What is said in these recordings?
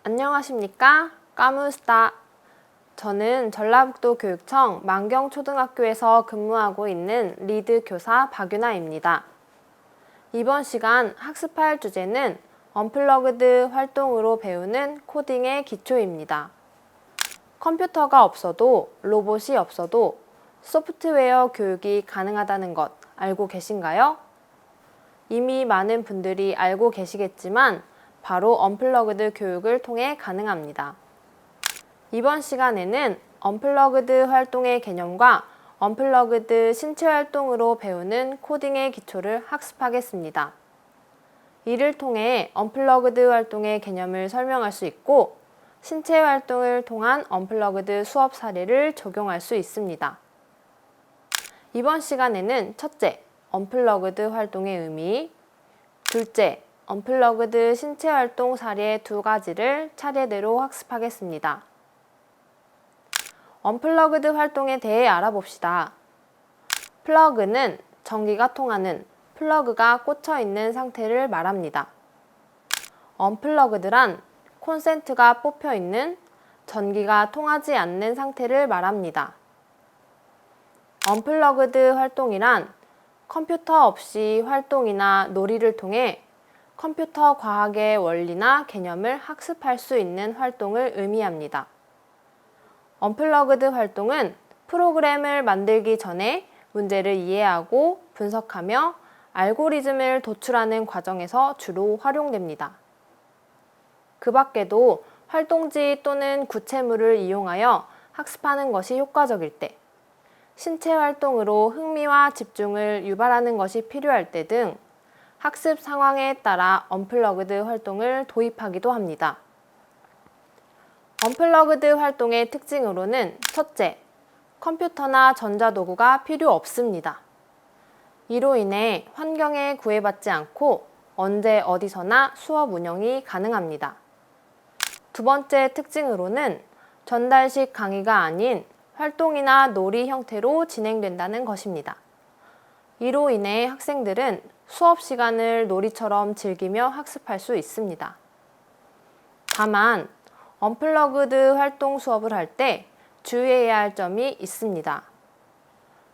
안녕하십니까? 까무스타. 저는 전라북도 교육청 만경초등학교에서 근무하고 있는 리드 교사 박유나입니다. 이번 시간 학습할 주제는 언플러그드 활동으로 배우는 코딩의 기초입니다. 컴퓨터가 없어도 로봇이 없어도 소프트웨어 교육이 가능하다는 것 알고 계신가요? 이미 많은 분들이 알고 계시겠지만 바로 언플러그드 교육을 통해 가능합니다. 이번 시간에는 언플러그드 활동의 개념과 언플러그드 신체 활동으로 배우는 코딩의 기초를 학습하겠습니다. 이를 통해 언플러그드 활동의 개념을 설명할 수 있고 신체 활동을 통한 언플러그드 수업 사례를 적용할 수 있습니다. 이번 시간에는 첫째, 언플러그드 활동의 의미, 둘째, 언플러그드 신체 활동 사례 두 가지를 차례대로 학습하겠습니다. 언플러그드 활동에 대해 알아봅시다. 플러그는 전기가 통하는, 플러그가 꽂혀 있는 상태를 말합니다. 언플러그드란 콘센트가 뽑혀 있는, 전기가 통하지 않는 상태를 말합니다. 언플러그드 활동이란 컴퓨터 없이 활동이나 놀이를 통해 컴퓨터 과학의 원리나 개념을 학습할 수 있는 활동을 의미합니다. 언플러그드 활동은 프로그램을 만들기 전에 문제를 이해하고 분석하며 알고리즘을 도출하는 과정에서 주로 활용됩니다. 그 밖에도 활동지 또는 구체물을 이용하여 학습하는 것이 효과적일 때, 신체 활동으로 흥미와 집중을 유발하는 것이 필요할 때 등 학습 상황에 따라 언플러그드 활동을 도입하기도 합니다. 언플러그드 활동의 특징으로는 첫째, 컴퓨터나 전자도구가 필요 없습니다. 이로 인해 환경에 구애받지 않고 언제 어디서나 수업 운영이 가능합니다. 두 번째 특징으로는 전달식 강의가 아닌 활동이나 놀이 형태로 진행된다는 것입니다. 이로 인해 학생들은 수업 시간을 놀이처럼 즐기며 학습할 수 있습니다. 다만, 언플러그드 활동 수업을 할 때 주의해야 할 점이 있습니다.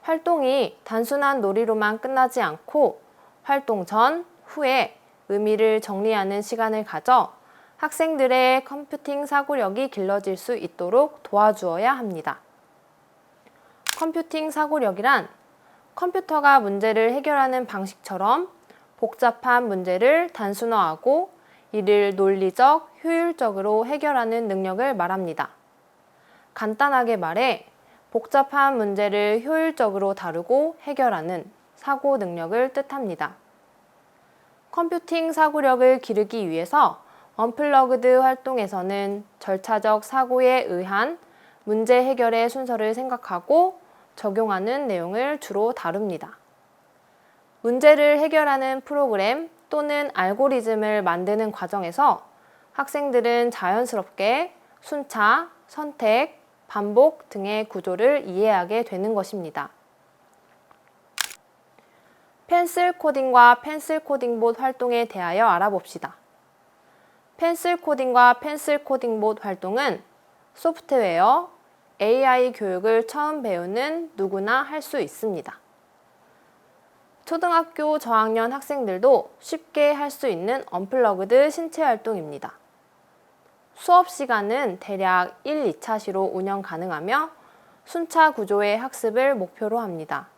활동이 단순한 놀이로만 끝나지 않고 활동 전, 후에 의미를 정리하는 시간을 가져 학생들의 컴퓨팅 사고력이 길러질 수 있도록 도와주어야 합니다. 컴퓨팅 사고력이란 컴퓨터가 문제를 해결하는 방식처럼 복잡한 문제를 단순화하고 이를 논리적, 효율적으로 해결하는 능력을 말합니다. 간단하게 말해 복잡한 문제를 효율적으로 다루고 해결하는 사고 능력을 뜻합니다. 컴퓨팅 사고력을 기르기 위해서 언플러그드 활동에서는 절차적 사고에 의한 문제 해결의 순서를 생각하고 적용하는 내용을 주로 다룹니다. 문제를 해결하는 프로그램 또는 알고리즘을 만드는 과정에서 학생들은 자연스럽게 순차, 선택, 반복 등의 구조를 이해하게 되는 것입니다. 펜슬 코딩과 펜슬 코딩봇 활동에 대하여 알아봅시다. 펜슬 코딩과 펜슬 코딩봇 활동은 소프트웨어, AI 교육을 처음 배우는 누구나 할 수 있습니다. 초등학교 저학년 학생들도 쉽게 할 수 있는 언플러그드 신체 활동입니다. 수업 시간은 대략 1, 2차 시로 운영 가능하며 순차 구조의 학습을 목표로 합니다.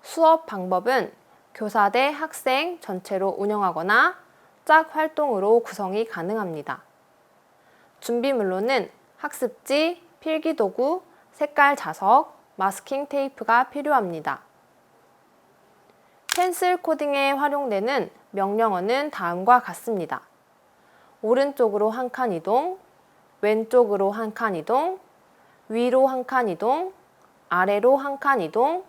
수업 방법은 교사 대 학생 전체로 운영하거나 짝 활동으로 구성이 가능합니다. 준비물로는 학습지, 필기도구, 색깔 자석, 마스킹 테이프가 필요합니다. 펜슬 코딩에 활용되는 명령어는 다음과 같습니다. 오른쪽으로 한 칸 이동, 왼쪽으로 한 칸 이동, 위로 한 칸 이동, 아래로 한 칸 이동,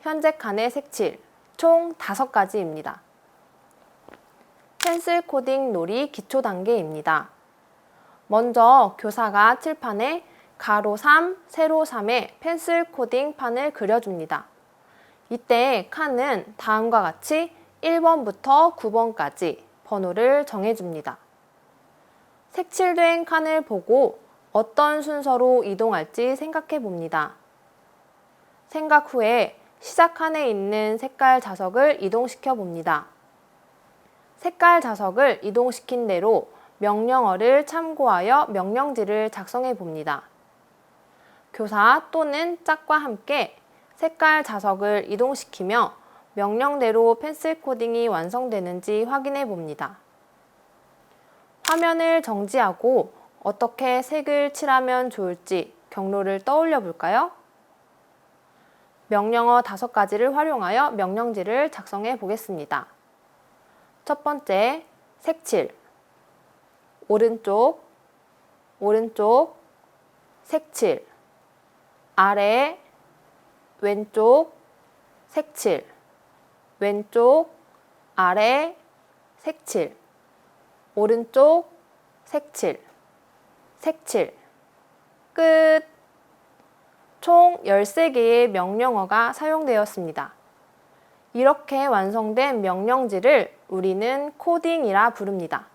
현재 칸의 색칠, 총 5가지입니다. 펜슬 코딩 놀이 기초 단계입니다. 먼저 교사가 칠판에 가로 3, 세로 3의 펜슬 코딩 판을 그려줍니다. 이때 칸은 다음과 같이 1번부터 9번까지 번호를 정해줍니다. 색칠된 칸을 보고 어떤 순서로 이동할지 생각해 봅니다. 생각 후에 시작 칸에 있는 색깔 자석을 이동시켜 봅니다. 색깔 자석을 이동시킨 대로 명령어를 참고하여 명령지를 작성해 봅니다. 교사 또는 짝과 함께 색깔 자석을 이동시키며 명령대로 펜슬 코딩이 완성되는지 확인해 봅니다. 화면을 정지하고 어떻게 색을 칠하면 좋을지 경로를 떠올려 볼까요? 명령어 5가지를 활용하여 명령지를 작성해 보겠습니다. 첫 번째, 색칠. 오른쪽, 오른쪽, 색칠. 아래, 왼쪽, 색칠. 왼쪽, 아래, 색칠. 오른쪽, 색칠. 색칠. 끝. 총 13개의 명령어가 사용되었습니다. 이렇게 완성된 명령지를 우리는 코딩이라 부릅니다.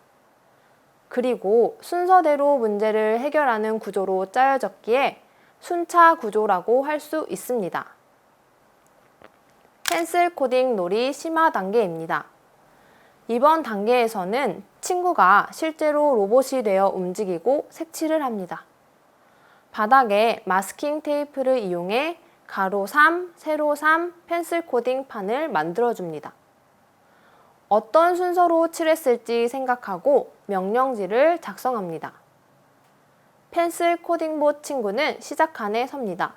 그리고 순서대로 문제를 해결하는 구조로 짜여졌기에 순차 구조라고 할 수 있습니다. 펜슬 코딩 놀이 심화 단계입니다. 이번 단계에서는 친구가 실제로 로봇이 되어 움직이고 색칠을 합니다. 바닥에 마스킹 테이프를 이용해 가로 3, 세로 3 펜슬 코딩 판을 만들어줍니다. 어떤 순서로 칠했을지 생각하고 명령지를 작성합니다. 펜슬 코딩봇 친구는 시작칸에 섭니다.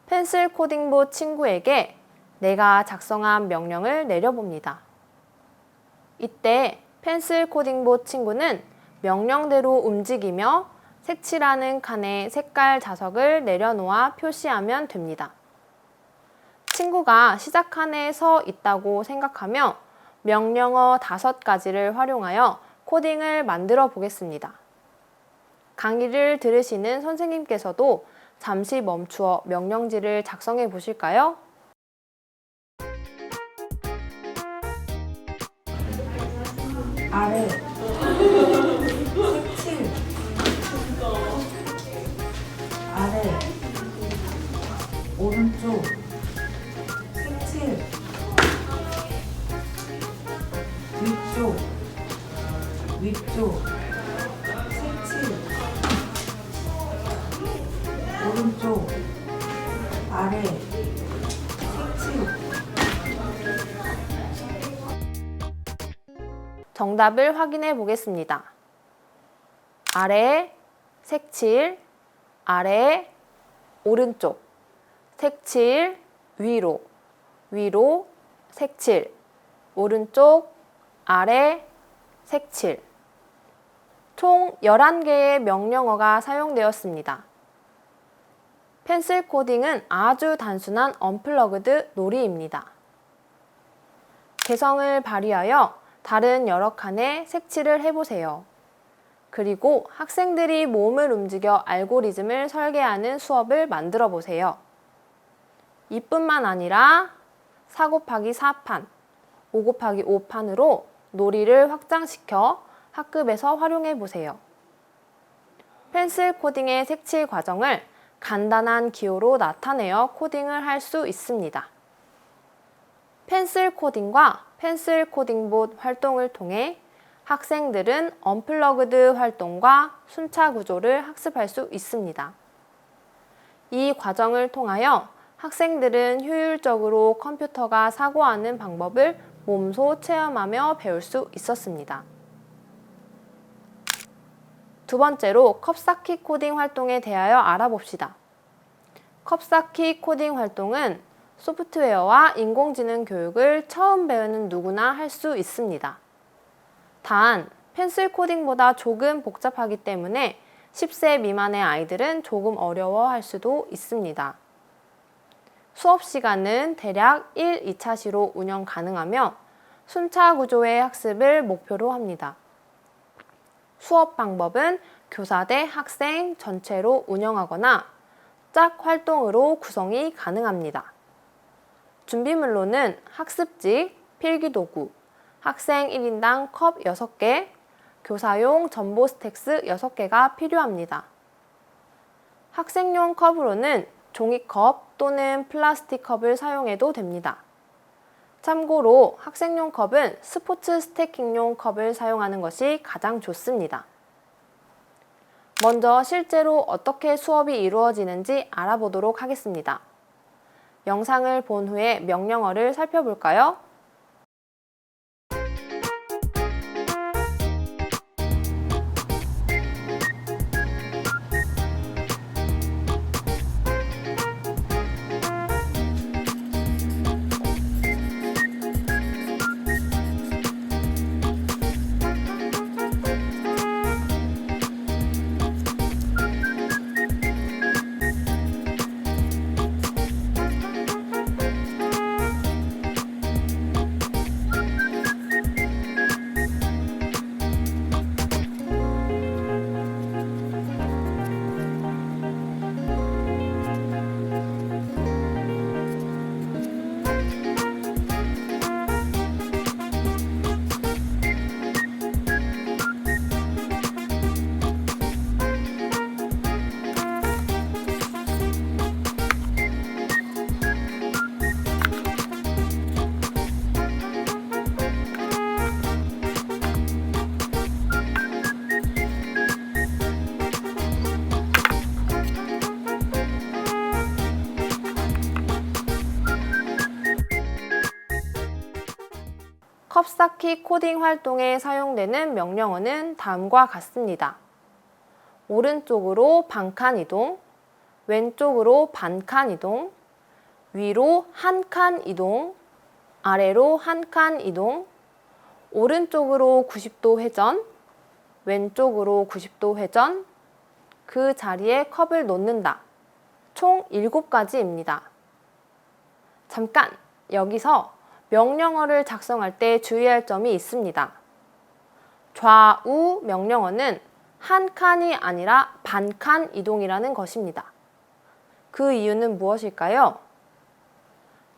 펜슬 코딩봇 친구에게 내가 작성한 명령을 내려봅니다. 이때 펜슬 코딩봇 친구는 명령대로 움직이며 색칠하는 칸에 색깔 자석을 내려놓아 표시하면 됩니다. 친구가 시작칸에 서 있다고 생각하며 명령어 5가지를 활용하여 코딩을 만들어 보겠습니다. 강의를 들으시는 선생님께서도 잠시 멈추어 명령지를 작성해 보실까요? 아래 색칠 아래 오른쪽 색칠 위쪽 색칠 오른쪽 아래 색칠. 정답을 확인해 보겠습니다. 아래, 색칠, 아래, 오른쪽, 색칠, 위로, 위로, 색칠, 오른쪽, 아래, 색칠. 총 11개의 명령어가 사용되었습니다. 펜슬 코딩은 아주 단순한 언플러그드 놀이입니다. 개성을 발휘하여 다른 여러 칸에 색칠을 해보세요. 그리고 학생들이 몸을 움직여 알고리즘을 설계하는 수업을 만들어 보세요. 이뿐만 아니라 4 곱하기 4판, 5 곱하기 5판으로 놀이를 확장시켜 학급에서 활용해 보세요. 펜슬 코딩의 색칠 과정을 간단한 기호로 나타내어 코딩을 할 수 있습니다. 펜슬 코딩과 펜슬 코딩봇 활동을 통해 학생들은 언플러그드 활동과 순차 구조를 학습할 수 있습니다. 이 과정을 통하여 학생들은 효율적으로 컴퓨터가 사고하는 방법을 몸소 체험하며 배울 수 있었습니다. 두 번째로 컵쌓기 코딩 활동에 대하여 알아봅시다. 컵쌓기 코딩 활동은 소프트웨어와 인공지능 교육을 처음 배우는 누구나 할 수 있습니다. 단, 펜슬 코딩보다 조금 복잡하기 때문에 10세 미만의 아이들은 조금 어려워할 수도 있습니다. 수업 시간은 대략 1, 2차시로 운영 가능하며 순차 구조의 학습을 목표로 합니다. 수업 방법은 교사 대 학생 전체로 운영하거나 짝 활동으로 구성이 가능합니다. 준비물로는 학습지, 필기도구, 학생 1인당 컵 6개, 교사용 전보 스택스 6개가 필요합니다. 학생용 컵으로는 종이컵 또는 플라스틱 컵을 사용해도 됩니다. 참고로 학생용 컵은 스포츠 스태킹용 컵을 사용하는 것이 가장 좋습니다. 먼저 실제로 어떻게 수업이 이루어지는지 알아보도록 하겠습니다. 영상을 본 후에 명령어를 살펴볼까요? 컵 쌓기 코딩 활동에 사용되는 명령어는 다음과 같습니다. 오른쪽으로 반칸 이동, 왼쪽으로 반칸 이동, 위로 한 칸 이동, 아래로 한 칸 이동, 오른쪽으로 90도 회전, 왼쪽으로 90도 회전, 그 자리에 컵을 놓는다. 총 7가지입니다. 잠깐! 여기서 명령어를 작성할 때 주의할 점이 있습니다. 좌우 명령어는 한 칸이 아니라 반칸 이동이라는 것입니다. 그 이유는 무엇일까요?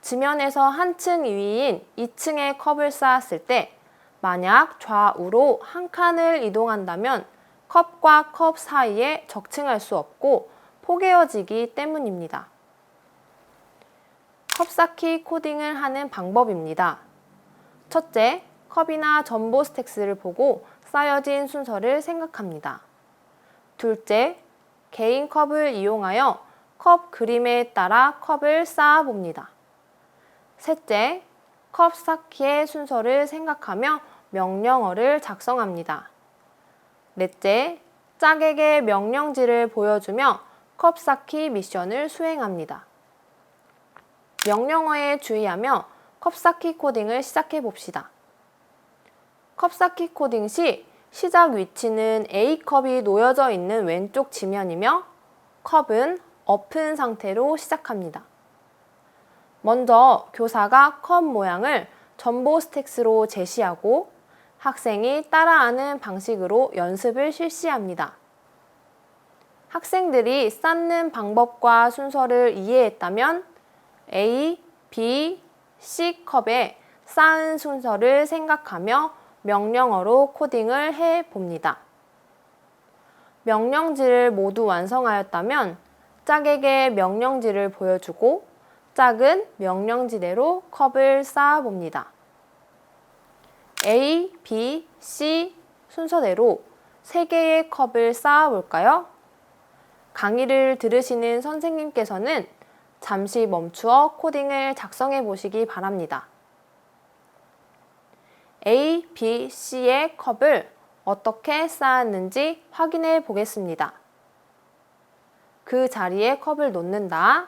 지면에서 한층 위인 2층에 컵을 쌓았을 때 만약 좌우로 한 칸을 이동한다면 컵과 컵 사이에 적층할 수 없고 포개어지기 때문입니다. 컵 쌓기 코딩을 하는 방법입니다. 첫째, 컵이나 전보 스택스를 보고 쌓여진 순서를 생각합니다. 둘째, 개인 컵을 이용하여 컵 그림에 따라 컵을 쌓아 봅니다. 셋째, 컵 쌓기의 순서를 생각하며 명령어를 작성합니다. 넷째, 짝에게 명령지를 보여주며 컵 쌓기 미션을 수행합니다. 명령어에 주의하며 컵 쌓기 코딩을 시작해 봅시다. 컵 쌓기 코딩 시 시작 위치는 A컵이 놓여져 있는 왼쪽 지면이며 컵은 엎은 상태로 시작합니다. 먼저 교사가 컵 모양을 전보 스택스로 제시하고 학생이 따라하는 방식으로 연습을 실시합니다. 학생들이 쌓는 방법과 순서를 이해했다면 A, B, C 컵에 쌓은 순서를 생각하며 명령어로 코딩을 해 봅니다. 명령지를 모두 완성하였다면 짝에게 명령지를 보여주고 짝은 명령지대로 컵을 쌓아 봅니다. A, B, C 순서대로 3개의 컵을 쌓아 볼까요? 강의를 들으시는 선생님께서는 잠시 멈추어 코딩을 작성해 보시기 바랍니다. A, B, C의 컵을 어떻게 쌓았는지 확인해 보겠습니다. 그 자리에 컵을 놓는다.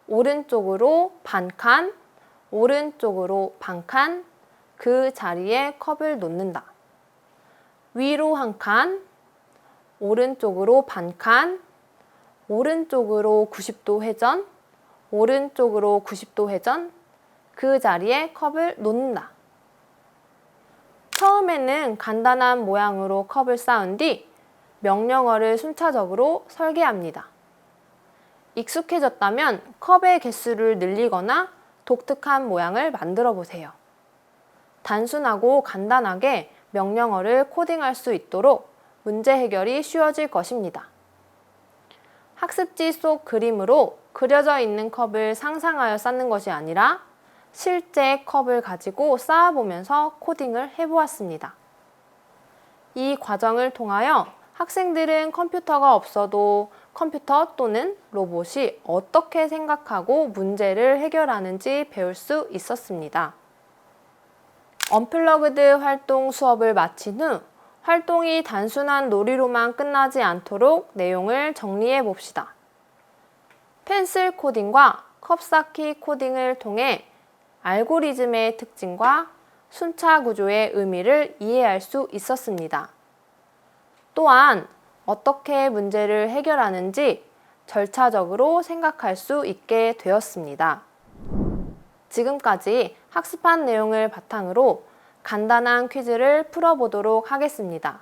오른쪽으로 반칸, 오른쪽으로 반칸, 그 자리에 컵을 놓는다. 위로 한 칸, 오른쪽으로 반칸, 오른쪽으로 90도 회전, 오른쪽으로 90도 회전, 그 자리에 컵을 놓는다. 처음에는 간단한 모양으로 컵을 쌓은 뒤 명령어를 순차적으로 설계합니다. 익숙해졌다면 컵의 개수를 늘리거나 독특한 모양을 만들어 보세요. 단순하고 간단하게 명령어를 코딩할 수 있도록 문제 해결이 쉬워질 것입니다. 학습지 속 그림으로 그려져 있는 컵을 상상하여 쌓는 것이 아니라 실제 컵을 가지고 쌓아보면서 코딩을 해보았습니다. 이 과정을 통하여 학생들은 컴퓨터가 없어도 컴퓨터 또는 로봇이 어떻게 생각하고 문제를 해결하는지 배울 수 있었습니다. 언플러그드 활동 수업을 마친 후 활동이 단순한 놀이로만 끝나지 않도록 내용을 정리해 봅시다. 펜슬 코딩과 컵 쌓기 코딩을 통해 알고리즘의 특징과 순차 구조의 의미를 이해할 수 있었습니다. 또한 어떻게 문제를 해결하는지 절차적으로 생각할 수 있게 되었습니다. 지금까지 학습한 내용을 바탕으로 간단한 퀴즈를 풀어보도록 하겠습니다.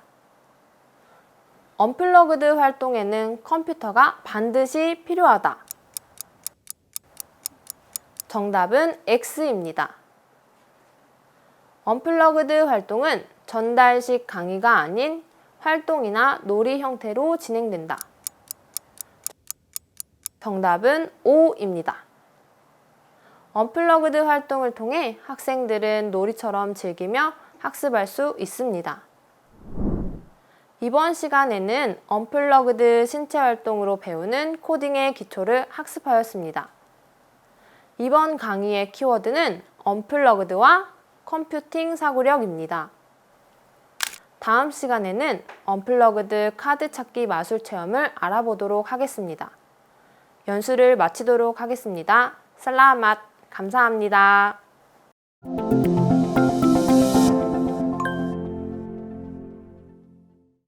언플러그드 활동에는 컴퓨터가 반드시 필요하다. 정답은 X입니다. 언플러그드 활동은 전달식 강의가 아닌 활동이나 놀이 형태로 진행된다. 정답은 O입니다. 언플러그드 활동을 통해 학생들은 놀이처럼 즐기며 학습할 수 있습니다. 이번 시간에는 언플러그드 신체 활동으로 배우는 코딩의 기초를 학습하였습니다. 이번 강의의 키워드는 언플러그드와 컴퓨팅 사고력입니다. 다음 시간에는 언플러그드 카드 찾기 마술 체험을 알아보도록 하겠습니다. 연수를 마치도록 하겠습니다. 살라맛 감사합니다.